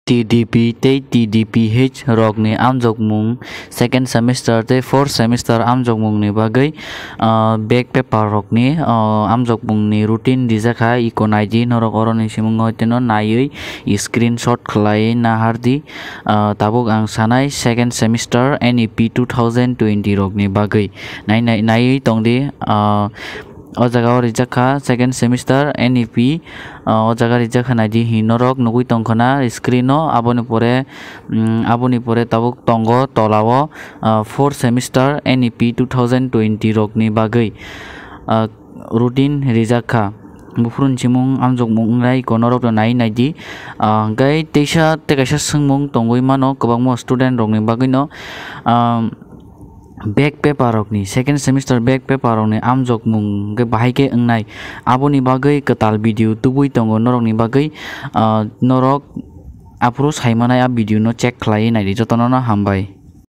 TDP tei TDPH rokni amjokmung second semester tei fourth semester amjokmungni bagui back paper rokni amjokmungni routine rijaka iko naidi norok oroni simungo teno naiui screenshot khlai nahardi tabuk ang sanai second semester NEP 2020 rokni bagui naiui tongdi o jaga rijaka second semester NEP o jaga rijaka naidi hinorok nugui tongkhana screen o aboni pore tabuk tongo tolao fourth semester NEP 2020 rokni bagui routine rijaka bufrun chimung amjokmung nai konorok nai naidi gai teisa tekaisa sungmung tongoi mano kwbangma student rokni bagui no back paper rokni second semester back paper rokni amjokmung ge bahaike ongnai aboni bagui katal video tubui tongo norokni bagui norok apro saimanai a video no check khlai naidi jotono no hambai।